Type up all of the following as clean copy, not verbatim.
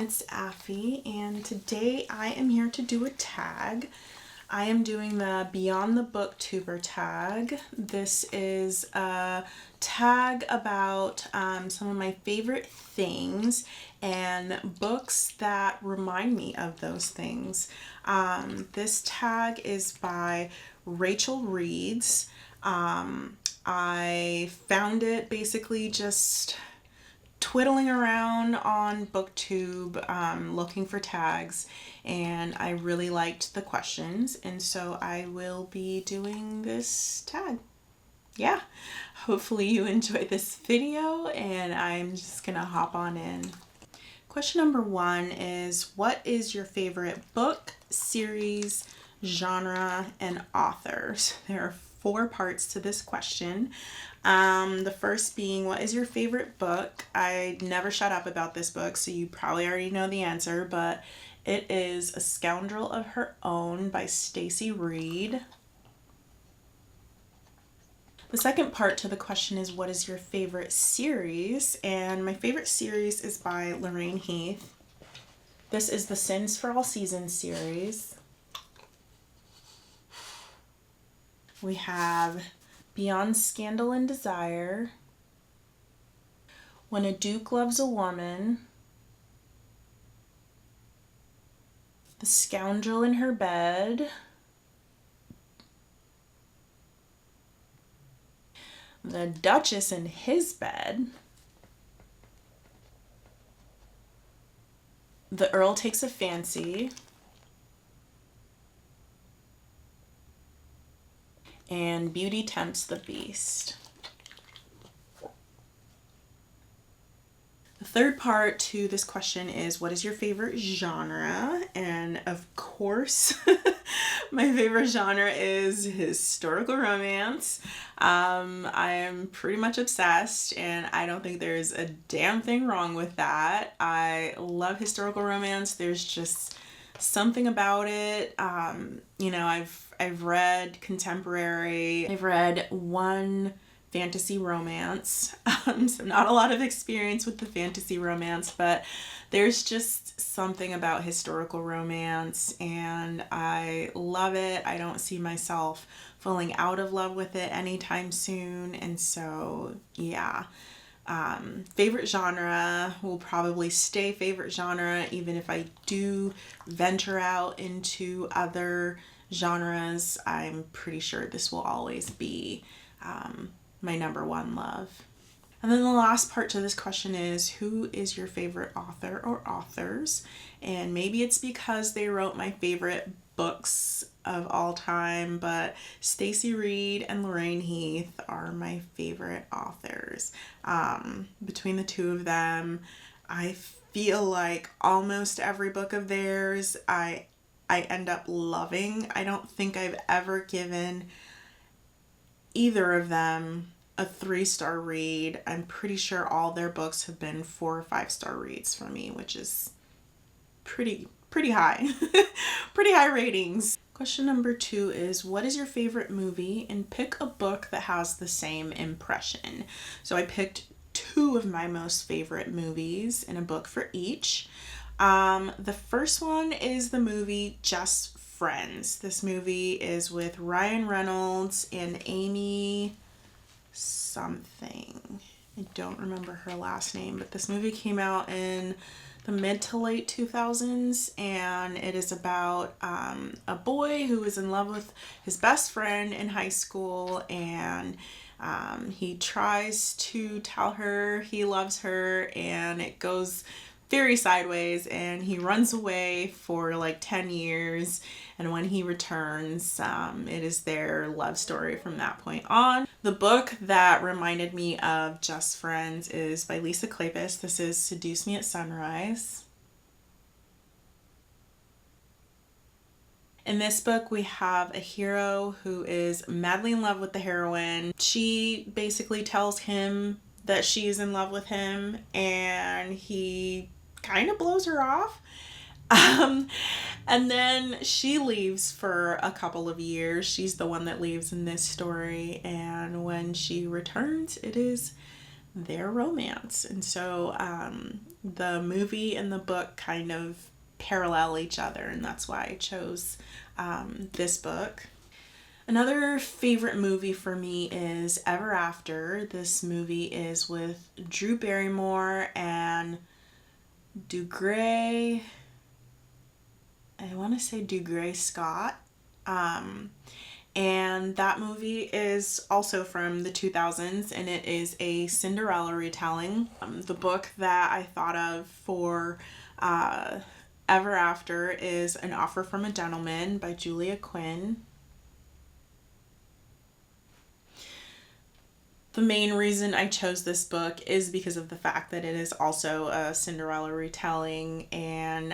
it's Affy, and today I am here to do a tag. I am doing the Beyond the Booktuber tag. This is a tag about some of my favorite things and books that remind me of those things. This tag is by Rachel Reads. I found it basically just twiddling around on BookTube looking for tags, and I really liked the questions, and so I will be doing this tag. Yeah, hopefully you enjoy this video, and I'm just gonna hop on in. Question number 1 is, what is your favorite book, series, genre, and authors? There are 4 parts to this question. The first being, what is your favorite book? I never shut up about this book, so you probably already know the answer, but it is A Scoundrel of Her Own by Stacy Reid. The second part to the question is, what is your favorite series? And my favorite series is by Lorraine Heath. This is the Sins for All Seasons series. We have Beyond Scandal and Desire, When a Duke Loves a Woman, The Scoundrel in Her Bed, The Duchess in His Bed, The Earl Takes a Fancy, and Beauty Tempts the Beast. The third part to this question is, what is your favorite genre? And of course, my favorite genre is historical romance. I am pretty much obsessed, and I don't think there's a damn thing wrong with that. I love historical romance. There's just something about it. I've read contemporary. I've read one fantasy romance. So not a lot of experience with the fantasy romance, but there's just something about historical romance, and I love it. I don't see myself falling out of love with it anytime soon, and so yeah. Favorite genre will probably stay favorite genre, even if I do venture out into other genres. I'm pretty sure this will always be my number one love. And then the last part to this question is, who is your favorite author or authors? And maybe it's because they wrote my favorite books of all time, but Stacy Reid and Lorraine Heath are my favorite authors. Between the two of them, I feel like almost every book of theirs I end up loving. I don't think I've ever given either of them a 3-star read. I'm pretty sure all their books have been 4 or 5-star reads for me, which is pretty high. Pretty high ratings. Question number 2 is, what is your favorite movie? And pick a book that has the same impression. So I picked 2 of my most favorite movies and a book for each. The first one is the movie Just Friends. This movie is with Ryan Reynolds and Amy something. I don't remember her last name, but this movie came out in the mid to late 2000s, and it is about a boy who is in love with his best friend in high school, and he tries to tell her he loves her, and it goes very sideways, and he runs away for like 10 years, and when he returns, it is their love story from that point on. The book that reminded me of Just Friends is by Lisa Kleypas. This is Seduce Me at Sunrise. In this book, we have a hero who is madly in love with the heroine. She basically tells him that she is in love with him, and he kind of blows her off. And then she leaves for a couple of years. She's the one that leaves in this story, and when she returns, it is their romance. And so the movie and the book kind of parallel each other, and that's why I chose this book. Another favorite movie for me is Ever After. This movie is with Drew Barrymore and Dougray, I want to say Dougray Scott. And that movie is also from the 2000s, and it is a Cinderella retelling. The book that I thought of for Ever After is An Offer from a Gentleman by Julia Quinn. The main reason I chose this book is because of the fact that it is also a Cinderella retelling, and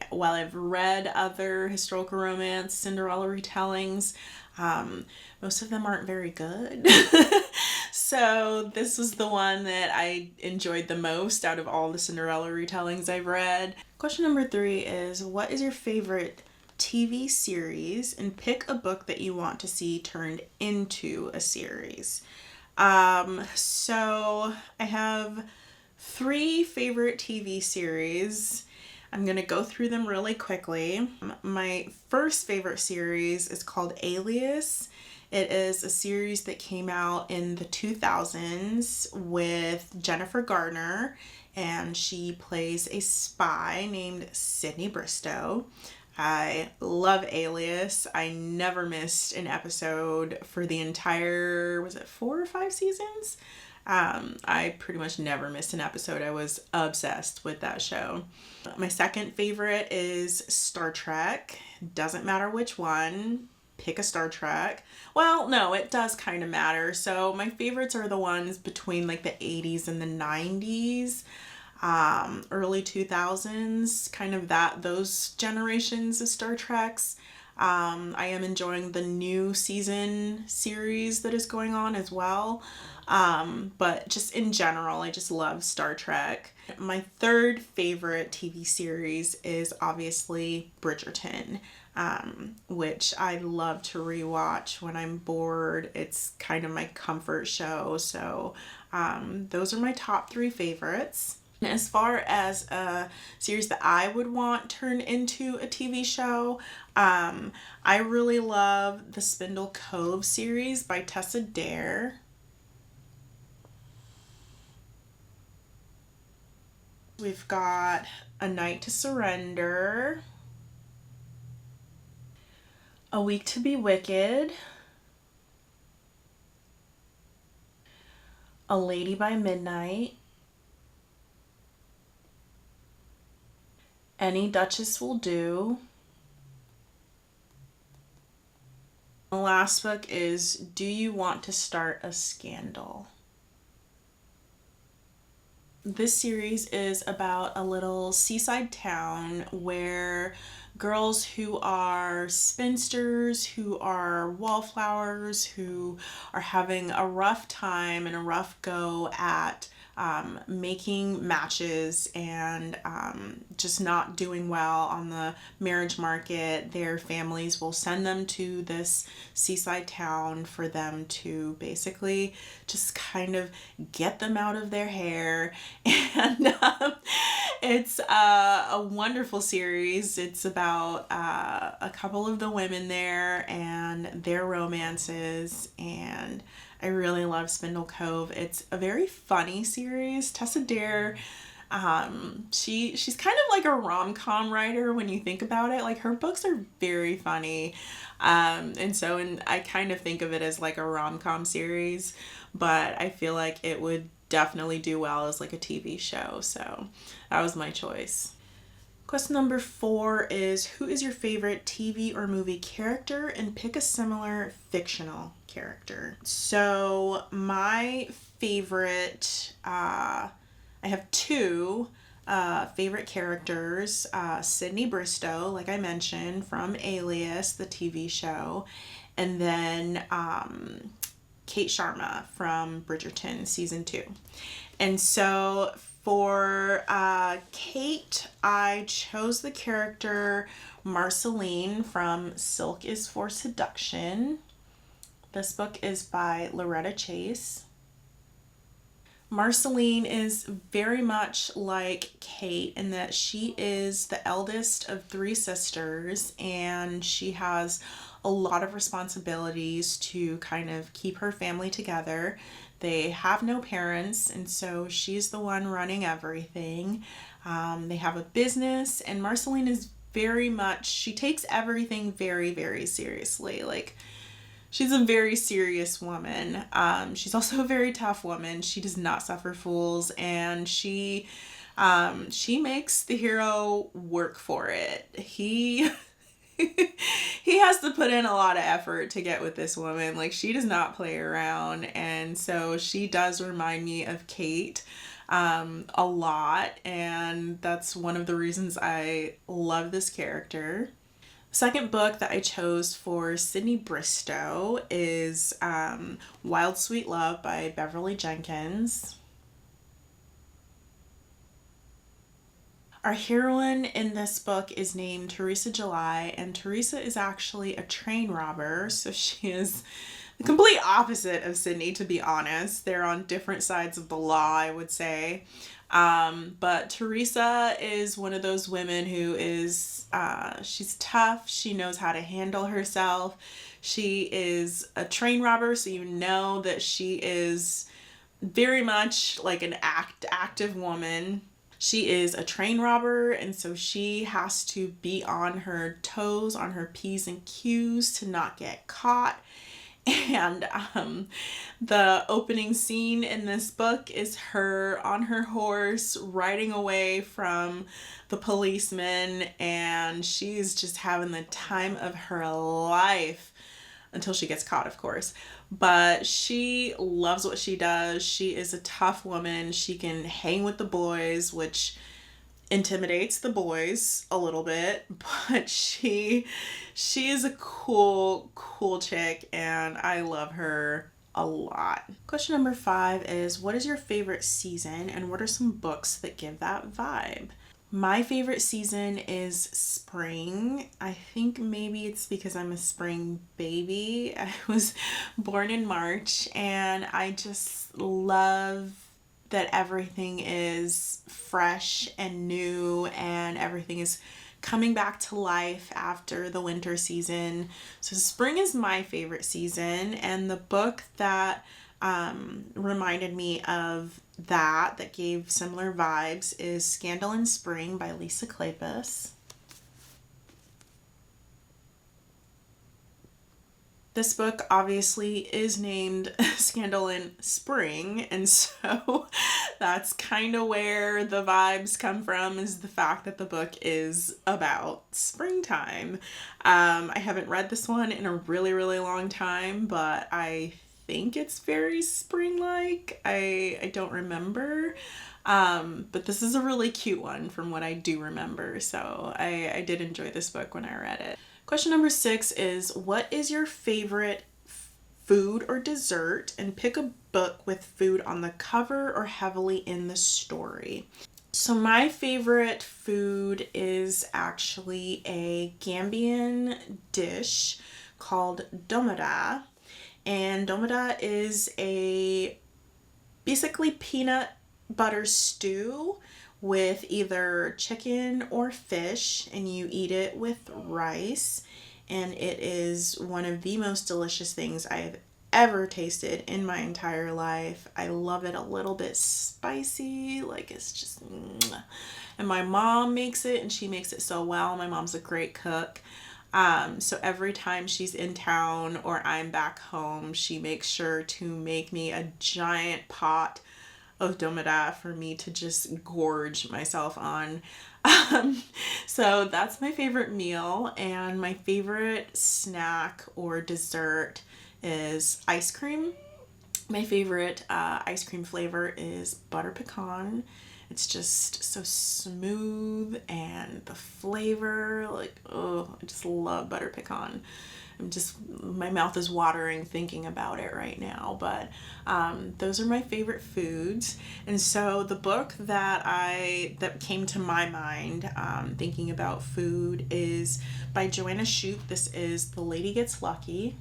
while I've read other historical romance Cinderella retellings, most of them aren't very good. So this was the one that I enjoyed the most out of all the Cinderella retellings I've read. Question number 3 is, what is your favorite TV series, and pick a book that you want to see turned into a series. So I have 3 favorite TV series. I'm going to go through them really quickly. My first favorite series is called Alias. It is a series that came out in the 2000s with Jennifer Garner, and she plays a spy named Sydney Bristow. I love Alias. I never missed an episode for the entire, was it 4 or 5 seasons? I pretty much never missed an episode. I was obsessed with that show. My second favorite is Star Trek. Doesn't matter which one. Pick a Star Trek. Well, no, it does kind of matter. So my favorites are the ones between like the 80s and the 90s. Early 2000s, kind of those generations of Star Treks. I am enjoying the new season series that is going on as well. But just in general, I just love Star Trek. My third favorite TV series is obviously Bridgerton, which I love to rewatch when I'm bored. It's kind of my comfort show. So those are my top 3 favorites. As far as a series that I would want turned into a TV show, I really love the Spindle Cove series by Tessa Dare. We've got A Night to Surrender, A Week to Be Wicked, A Lady by Midnight, Any Duchess Will Do. The last book is Do You Want to Start a Scandal? This series is about a little seaside town where girls who are spinsters, who are wallflowers, who are having a rough time and a rough go at making matches and just not doing well on the marriage market, their families will send them to this seaside town for them to basically just kind of get them out of their hair. And it's a wonderful series. It's about a couple of the women there and their romances, and I really love Spindle Cove. It's a very funny series. Tessa Dare, she's kind of like a rom-com writer when you think about it. Like, her books are very funny. And I kind of think of it as like a rom-com series, but I feel like it would definitely do well as like a TV show. So that was my choice. Question number 4 is, who is your favorite TV or movie character, and pick a similar fictional character. So my favorite, I have 2 favorite characters, Sydney Bristow, like I mentioned, from Alias, the TV show, and then Kate Sharma from Bridgerton season 2. And so for Kate, I chose the character Marceline from Silk is for Seduction. This book is by Loretta Chase. Marceline is very much like Kate in that she is the eldest of three sisters and she has a lot of responsibilities to kind of keep her family together. They have no parents, and so she's the one running everything. They have a business, and Marceline is very much, she takes everything very, very seriously. Like, she's a very serious woman. She's also a very tough woman. She does not suffer fools, and she makes the hero work for it. He he has to put in a lot of effort to get with this woman. Like, she does not play around, and so she does remind me of Kate a lot, and that's one of the reasons I love this character. Second book that I chose for Sydney Bristow is Wild Sweet Love by Beverly Jenkins. Our heroine in this book is named Teresa July, and Teresa is actually a train robber, so she is the complete opposite of Sydney, to be honest. They're on different sides of the law, I would say. But Teresa is one of those women who is, she's tough, she knows how to handle herself. She is a train robber, so you know that she is very much like an active woman. She is a train robber, and so she has to be on her toes, on her P's and Q's to not get caught. And the opening scene in this book is her on her horse riding away from the policeman, and she's just having the time of her life until she gets caught, of course. But she loves what she does. She is a tough woman. She can hang with the boys, which intimidates the boys a little bit, but she is a cool chick, and I love her a lot. Question number 5 is, what is your favorite season and what are some books that give that vibe? My favorite season is spring. I think maybe it's because I'm a spring baby. I was born in March, and I just love that everything is fresh and new and everything is coming back to life after the winter season. So spring is my favorite season, and the book that reminded me of that gave similar vibes is Scandal in Spring by Lisa Kleypas. This book obviously is named Scandal in Spring, and so that's kind of where the vibes come from, is the fact that the book is about springtime. I haven't read this one in a really, really long time, but I think it's very spring-like. I don't remember. But this is a really cute one from what I do remember, so I did enjoy this book when I read it. Question number 6 is, what is your favorite food or dessert? And pick a book with food on the cover or heavily in the story. So my favorite food is actually a Gambian dish called domada. And domada is a basically peanut butter stew with either chicken or fish, and you eat it with rice, and it is one of the most delicious things I have ever tasted in my entire life. I love it a little bit spicy, like it's just and my mom makes it, and she makes it so well. My mom's a great cook. So every time she's in town or I'm back home, she makes sure to make me a giant pot of domada for me to just gorge myself on. So that's my favorite meal, and my favorite snack or dessert is ice cream. My favorite ice cream flavor is butter pecan. It's just so smooth, and the flavor, like, oh, I just love butter pecan. My mouth is watering thinking about it right now, but those are my favorite foods. And so the book that came to my mind thinking about food is by Joanna Shupe. This is The Lady Gets Lucky.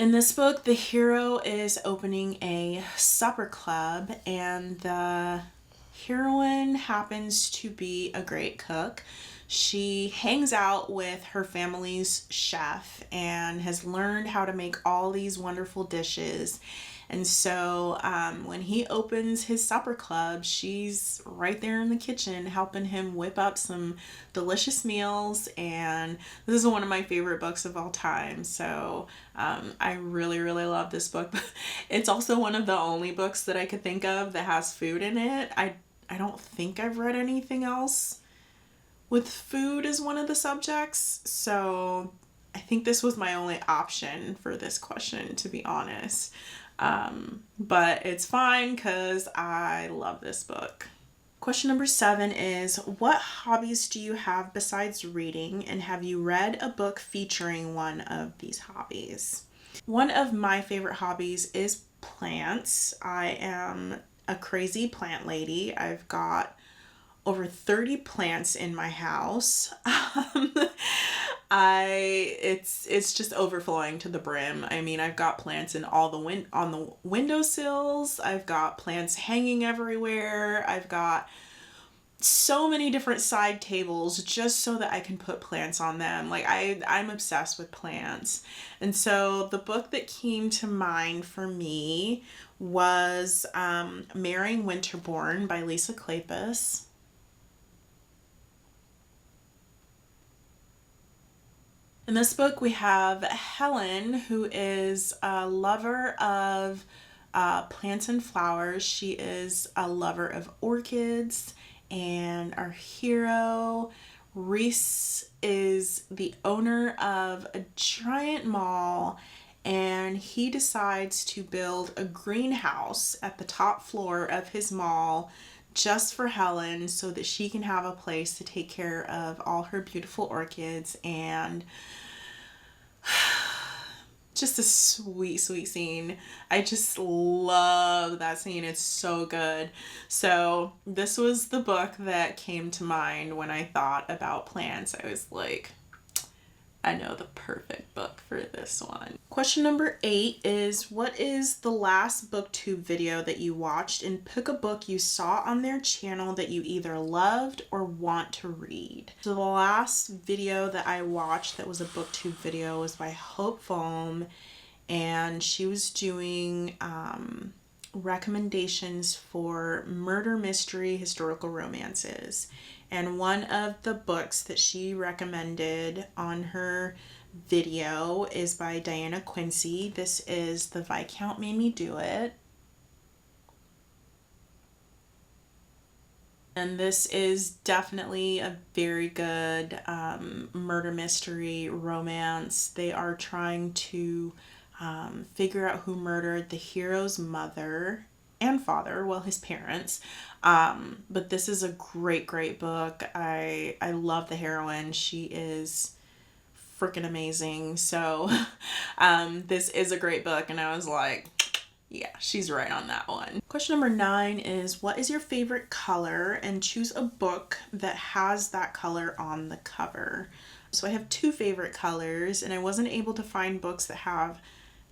In this book, the hero is opening a supper club, and the heroine happens to be a great cook. She hangs out with her family's chef and has learned how to make all these wonderful dishes. And so when he opens his supper club, she's right there in the kitchen helping him whip up some delicious meals. And this is one of my favorite books of all time. So I really, really love this book. It's also one of the only books that I could think of that has food in it. I don't think I've read anything else with food as one of the subjects. So I think this was my only option for this question, to be honest. But it's fine because I love this book. Question number 7 is, what hobbies do you have besides reading, and have you read a book featuring one of these hobbies? One of my favorite hobbies is plants. I am a crazy plant lady. I've got over 30 plants in my house. It's just overflowing to the brim. I mean, I've got plants in all the on the windowsills. I've got plants hanging everywhere. I've got so many different side tables just so that I can put plants on them. Like I'm obsessed with plants. And so the book that came to mind for me was Marrying Winterbourne by Lisa Kleypas. In this book, we have Helen, who is a lover of plants and flowers. She is a lover of orchids, and our hero, Reese, is the owner of a giant mall, and he decides to build a greenhouse at the top floor of his mall just for Helen so that she can have a place to take care of all her beautiful orchids. And just a sweet, sweet scene. I just love that scene. It's so good. So this was the book that came to mind when I thought about plants. I was like, I know the perfect book for this one. Question number 8 is, what is the last BookTube video that you watched, and pick a book you saw on their channel that you either loved or want to read? So the last video that I watched that was a BookTube video was by Hope Foam, and she was doing recommendations for murder mystery historical romances. And one of the books that she recommended on her video is by Diana Quincy. This is The Viscount Made Me Do It. And this is definitely a very good murder mystery romance. They are trying to figure out who murdered the hero's mother and father, well, his parents. But this is a great, great book. I love the heroine. She is freaking amazing. So this is a great book, and I was like, yeah, she's right on that one. Question number 9 is, what is your favorite color, and choose a book that has that color on the cover. So I have 2 favorite colors, and I wasn't able to find books that have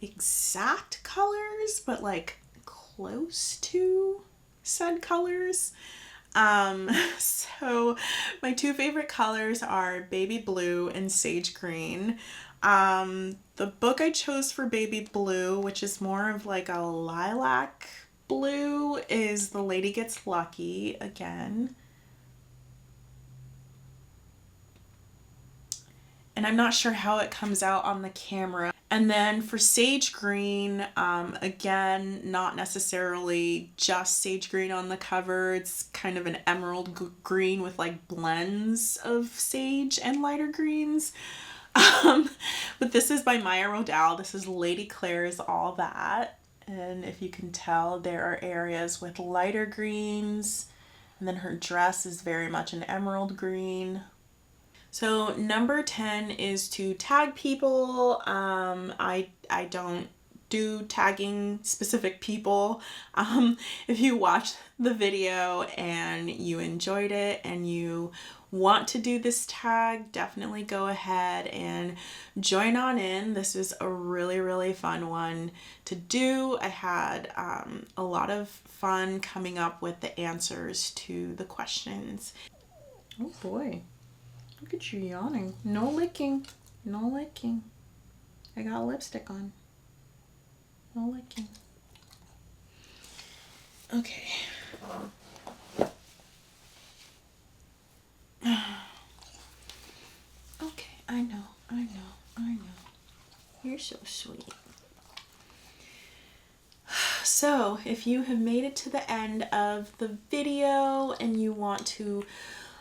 exact colors, but like close to said colors. So my 2 favorite colors are baby blue and sage green. The book I chose for baby blue, which is more of like a lilac blue, is The Lady Gets Lucky again. And I'm not sure how it comes out on the camera. And then for sage green, again, not necessarily just sage green on the cover. It's kind of an emerald green with like blends of sage and lighter greens. But this is by Maya Rodell. This is Lady Claire's All That. And if you can tell, there are areas with lighter greens. And then her dress is very much an emerald green. So number 10 is to tag people. I don't do tagging specific people. If you watched the video and you enjoyed it and you want to do this tag, definitely go ahead and join on in. This was a really fun one to do. I had a lot of fun coming up with the answers to the questions. Oh boy, look at you yawning. No licking, no licking. I got lipstick on. No licking. Okay. Okay, I know. You're so sweet. So, if you have made it to the end of the video and you want to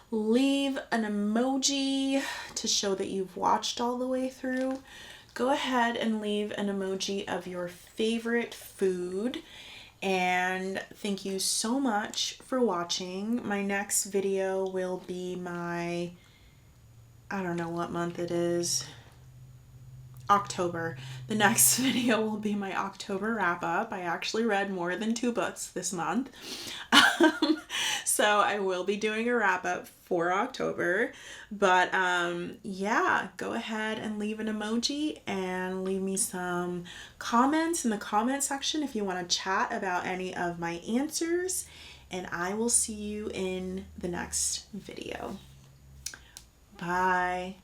leave an emoji to show that you've watched all the way through, go ahead and leave an emoji of your favorite food. And thank you so much for watching. My next video will be my, I don't know what month it is, October. The next video will be my October wrap up. I actually read more than 2 books this month. So I will be doing a wrap up for October. But yeah, go ahead and leave an emoji and leave me some comments in the comment section if you want to chat about any of my answers. And I will see you in the next video. Bye.